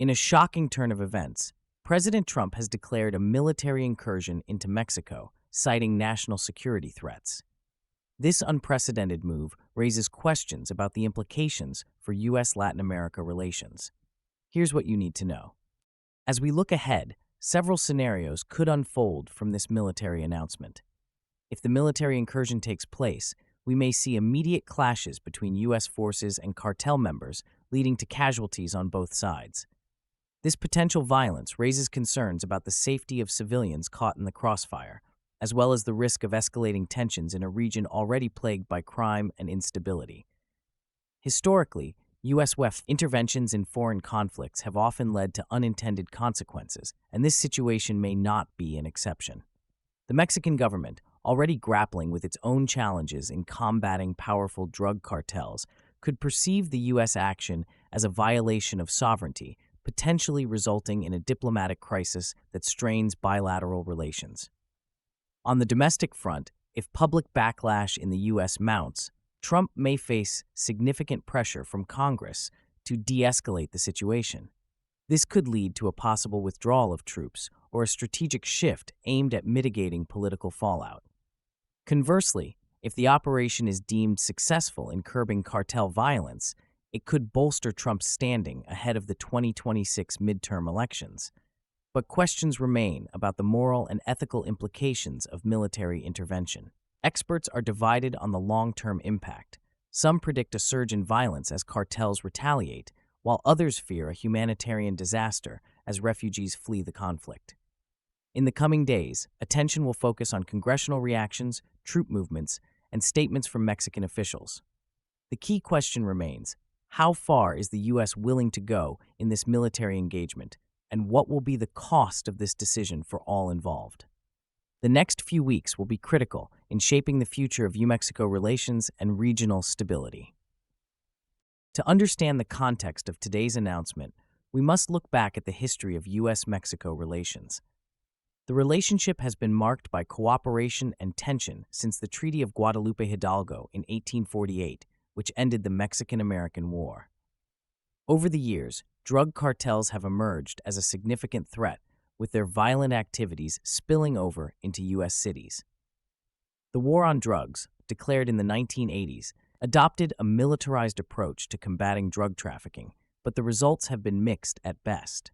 In a shocking turn of events, President Trump has declared a military incursion into Mexico, citing national security threats. This unprecedented move raises questions about the implications for U.S.-Latin America relations. Here's what you need to know. As we look ahead, several scenarios could unfold from this military announcement. If the military incursion takes place, we may see immediate clashes between U.S. forces and cartel members, leading to casualties on both sides. This potential violence raises concerns about the safety of civilians caught in the crossfire, as well as the risk of escalating tensions in a region already plagued by crime and instability. Historically, U.S. interventions in foreign conflicts have often led to unintended consequences, and this situation may not be an exception. The Mexican government, already grappling with its own challenges in combating powerful drug cartels, could perceive the U.S. action as a violation of sovereignty, potentially resulting in a diplomatic crisis that strains bilateral relations. On the domestic front, if public backlash in the U.S. mounts, Trump may face significant pressure from Congress to de-escalate the situation. This could lead to a possible withdrawal of troops or a strategic shift aimed at mitigating political fallout. Conversely, if the operation is deemed successful in curbing cartel violence, it could bolster Trump's standing ahead of the 2026 midterm elections. But questions remain about the moral and ethical implications of military intervention. Experts are divided on the long-term impact. Some predict a surge in violence as cartels retaliate, while others fear a humanitarian disaster as refugees flee the conflict. In the coming days, attention will focus on congressional reactions, troop movements, and statements from Mexican officials. The key question remains: how far is the U.S. willing to go in this military engagement, and what will be the cost of this decision for all involved? The next few weeks will be critical in shaping the future of U.S.-Mexico relations and regional stability. To understand the context of today's announcement, we must look back at the history of U.S.-Mexico relations. The relationship has been marked by cooperation and tension since the Treaty of Guadalupe Hidalgo in 1848, which ended the Mexican-American War. Over the years, drug cartels have emerged as a significant threat, with their violent activities spilling over into U.S. cities. The war on drugs, declared in the 1980s, adopted a militarized approach to combating drug trafficking, but the results have been mixed at best.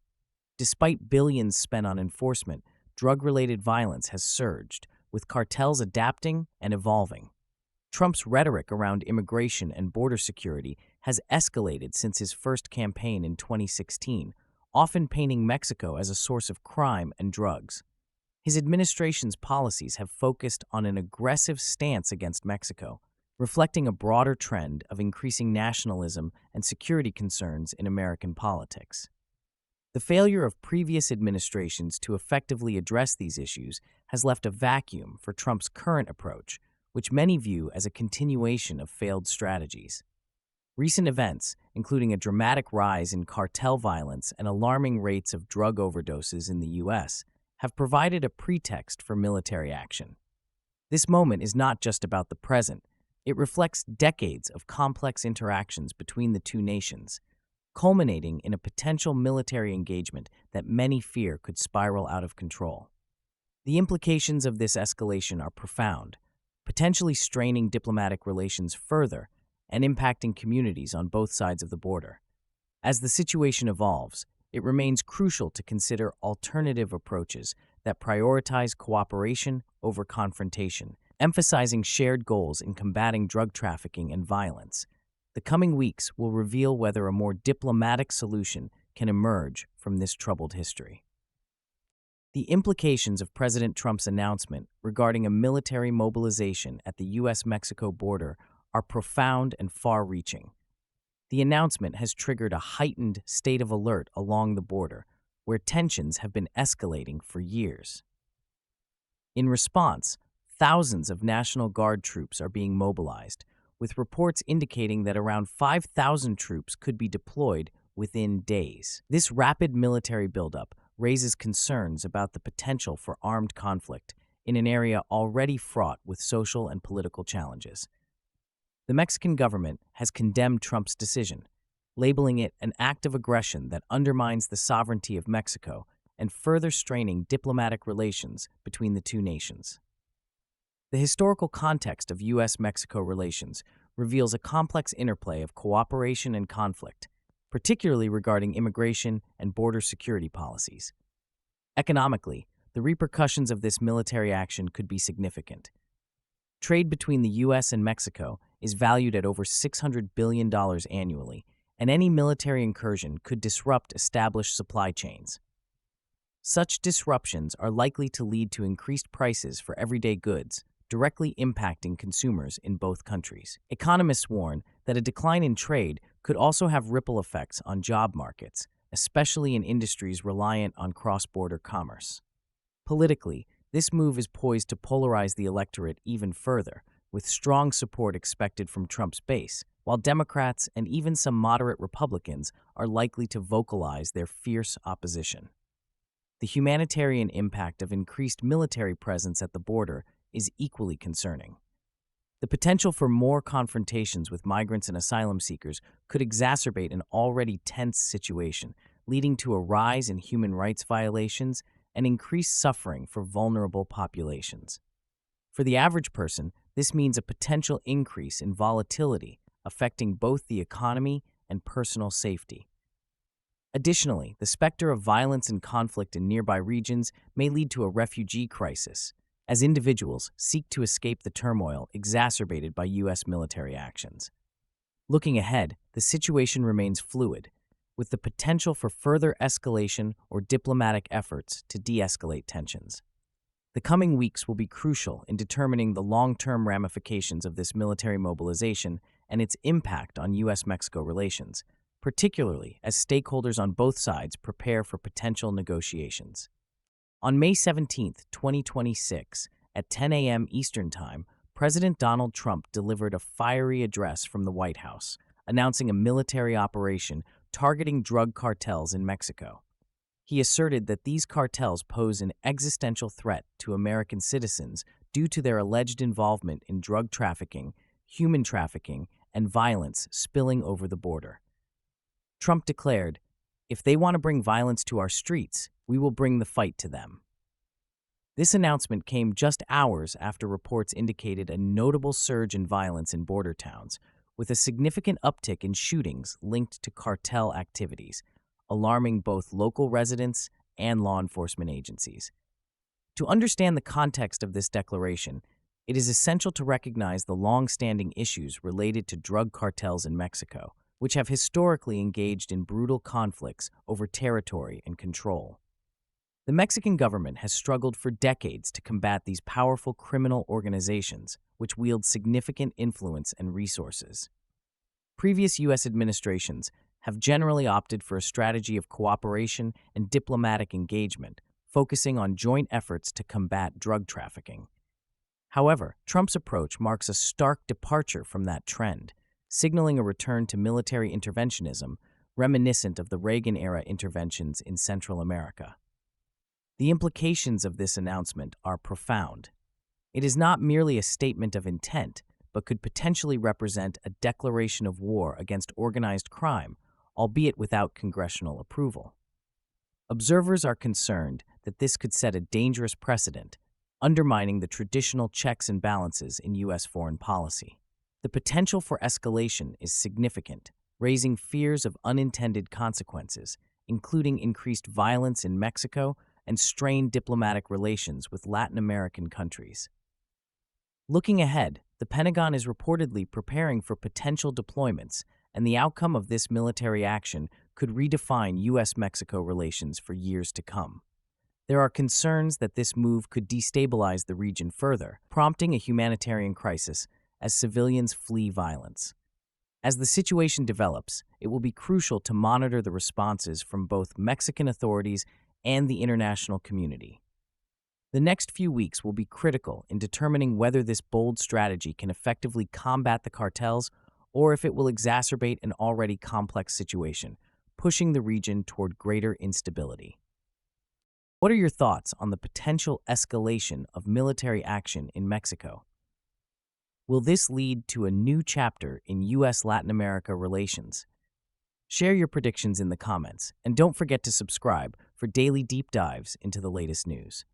Despite billions spent on enforcement, drug-related violence has surged, with cartels adapting and evolving. Trump's rhetoric around immigration and border security has escalated since his first campaign in 2016, often painting Mexico as a source of crime and drugs. His administration's policies have focused on an aggressive stance against Mexico, reflecting a broader trend of increasing nationalism and security concerns in American politics. The failure of previous administrations to effectively address these issues has left a vacuum for Trump's current approach, which many view as a continuation of failed strategies. Recent events, including a dramatic rise in cartel violence and alarming rates of drug overdoses in the U.S., have provided a pretext for military action. This moment is not just about the present. It reflects decades of complex interactions between the two nations, culminating in a potential military engagement that many fear could spiral out of control. The implications of this escalation are profound, potentially straining diplomatic relations further and impacting communities on both sides of the border. As the situation evolves, it remains crucial to consider alternative approaches that prioritize cooperation over confrontation, emphasizing shared goals in combating drug trafficking and violence. The coming weeks will reveal whether a more diplomatic solution can emerge from this troubled history. The implications of President Trump's announcement regarding a military mobilization at the U.S.-Mexico border are profound and far-reaching. The announcement has triggered a heightened state of alert along the border, where tensions have been escalating for years. In response, thousands of National Guard troops are being mobilized, with reports indicating that around 5,000 troops could be deployed within days. This rapid military buildup raises concerns about the potential for armed conflict in an area already fraught with social and political challenges. The Mexican government has condemned Trump's decision, labeling it an act of aggression that undermines the sovereignty of Mexico and further straining diplomatic relations between the two nations. The historical context of U.S.-Mexico relations reveals a complex interplay of cooperation and conflict, particularly regarding immigration and border security policies. Economically, the repercussions of this military action could be significant. Trade between the U.S. and Mexico is valued at over $600 billion annually, and any military incursion could disrupt established supply chains. Such disruptions are likely to lead to increased prices for everyday goods, directly impacting consumers in both countries. Economists warn that a decline in trade could also have ripple effects on job markets, especially in industries reliant on cross-border commerce. Politically, this move is poised to polarize the electorate even further, with strong support expected from Trump's base, while Democrats and even some moderate Republicans are likely to vocalize their fierce opposition. The humanitarian impact of increased military presence at the border is equally concerning. The potential for more confrontations with migrants and asylum seekers could exacerbate an already tense situation, leading to a rise in human rights violations and increased suffering for vulnerable populations. For the average person, this means a potential increase in volatility, affecting both the economy and personal safety. Additionally, the specter of violence and conflict in nearby regions may lead to a refugee crisis, as individuals seek to escape the turmoil exacerbated by U.S. military actions. Looking ahead, the situation remains fluid, with the potential for further escalation or diplomatic efforts to de-escalate tensions. The coming weeks will be crucial in determining the long-term ramifications of this military mobilization and its impact on U.S.-Mexico relations, particularly as stakeholders on both sides prepare for potential negotiations. On May 17, 2026, at 10 a.m. Eastern Time, President Donald Trump delivered a fiery address from the White House, announcing a military operation targeting drug cartels in Mexico. He asserted that these cartels pose an existential threat to American citizens due to their alleged involvement in drug trafficking, human trafficking, and violence spilling over the border. Trump declared, "If they want to bring violence to our streets, we will bring the fight to them." This announcement came just hours after reports indicated a notable surge in violence in border towns, with a significant uptick in shootings linked to cartel activities, alarming both local residents and law enforcement agencies. To understand the context of this declaration, it is essential to recognize the long-standing issues related to drug cartels in Mexico, which have historically engaged in brutal conflicts over territory and control. The Mexican government has struggled for decades to combat these powerful criminal organizations, which wield significant influence and resources. Previous U.S. administrations have generally opted for a strategy of cooperation and diplomatic engagement, focusing on joint efforts to combat drug trafficking. However, Trump's approach marks a stark departure from that trend, signaling a return to military interventionism reminiscent of the Reagan-era interventions in Central America. The implications of this announcement are profound. It is not merely a statement of intent, but could potentially represent a declaration of war against organized crime, albeit without congressional approval. Observers are concerned that this could set a dangerous precedent, undermining the traditional checks and balances in U.S. foreign policy. The potential for escalation is significant, raising fears of unintended consequences, including increased violence in Mexico and strained diplomatic relations with Latin American countries. Looking ahead, the Pentagon is reportedly preparing for potential deployments, and the outcome of this military action could redefine U.S.-Mexico relations for years to come. There are concerns that this move could destabilize the region further, prompting a humanitarian crisis as civilians flee violence. As the situation develops, it will be crucial to monitor the responses from both Mexican authorities and the international community. The next few weeks will be critical in determining whether this bold strategy can effectively combat the cartels or if it will exacerbate an already complex situation, pushing the region toward greater instability. What are your thoughts on the potential escalation of military action in Mexico? Will this lead to a new chapter in U.S.-Latin America relations? Share your predictions in the comments, and don't forget to subscribe for daily deep dives into the latest news.